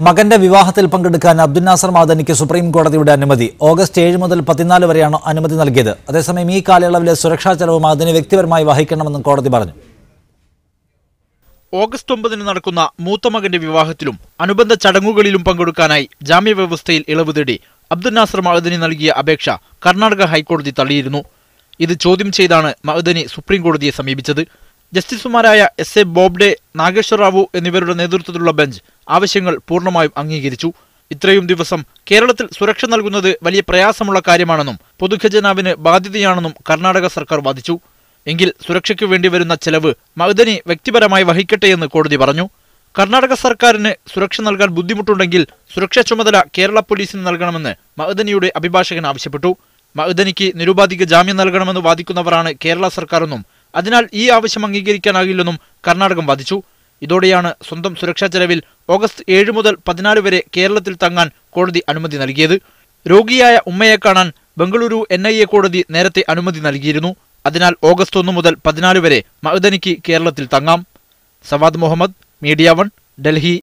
മകന്റെ വിവാഹത്തിൽ പങ്കെടുക്കാൻ അബ്ദുൽ നാസർ മഅദനിക്ക് സുപ്രീം കോടതിയുടെ അനുമതി. ഓഗസ്റ്റ് 7 മുതൽ 14 വരെയാണ് അനുമതി നൽകിയത്. അതേസമയം ഈ കാലയളവിലെ സുരക്ഷാ ചെലവ് മഅദനി വ്യക്തിപരമായി വഹിക്കണമെന്നും കോടതി പറഞ്ഞു. ഓഗസ്റ്റ് 9 നടക്കുന്ന മൂത്ത മകന്റെ വിവാഹത്തിലും അനുബന്ധ ചടങ്ങുകളിലും പങ്കെടുക്കാനായി ജാമ്യ വ്യവസ്ഥയിൽ ഇളവ് തേടി അബ്ദുൽ നാസർ മഅദനി നൽകിയ അപേക്ഷ കർണാടക ഹൈക്കോടതി തള്ളിയിരുന്നു. ഇത് ചോദ്യം ചെയ്താണ് മഅദനി സുപ്രീം കോടതിയെ സമീപിച്ചത്. ജസ്റ്റിസുമാരായ എസ്.എ. ബോബ്ഡെ, നാഗേശ്വർ റാവു എന്നിവരുടെ നേതൃത്വത്തിലുള്ള ബെഞ്ച് ആവശ്യങ്ങൾ പൂർണ്ണമായും അംഗീകരിച്ചു. ഇത്രയും ദിവസം കേരളത്തിൽ സുരക്ഷ നൽകുന്നത് വലിയ പ്രയാസമുള്ള കാര്യമാണെന്നും പൊതുഖജനാവിന് ബാധ്യതയാണെന്നും കർണാടക സർക്കാർ വാദിച്ചു. എങ്കിൽ സുരക്ഷയ്ക്കു വേണ്ടി വരുന്ന ചെലവ് മഅദനി വ്യക്തിപരമായി വഹിക്കട്ടെയെന്ന് കോടതി പറഞ്ഞു. കർണാടക സർക്കാരിന് സുരക്ഷ നൽകാൻ ബുദ്ധിമുട്ടുണ്ടെങ്കിൽ സുരക്ഷാ ചുമതല കേരള പോലീസിന് നൽകണമെന്ന് മഅദനിയുടെ അഭിഭാഷകൻ ആവശ്യപ്പെട്ടു. മഅദനിക്ക് നിരുപാധിക ജാമ്യം നൽകണമെന്ന് വാദിക്കുന്നവരാണ് കേരള സർക്കാരെന്നും അതിനാൽ ഈ ആവശ്യം അംഗീകരിക്കാനാകില്ലെന്നും കർണാടകം വാദിച്ചു. ഇതോടെയാണ് സ്വന്തം സുരക്ഷാ ചെലവിൽ ഓഗസ്റ്റ് 7 മുതൽ 14 വരെ കേരളത്തിൽ തങ്ങാൻ കോടതി അനുമതി നൽകിയത്. രോഗിയായ ഉമ്മയെ കാണാൻ ബംഗളൂരു NIA കോടതി നേരത്തെ അനുമതി നൽകിയിരുന്നു. അതിനാൽ ഓഗസ്റ്റ് 1 മുതൽ 14 വരെ മഅദനിക്ക് കേരളത്തിൽ തങ്ങാം. സവാദ് മുഹമ്മദ്, മീഡിയ 1, ഡൽഹി.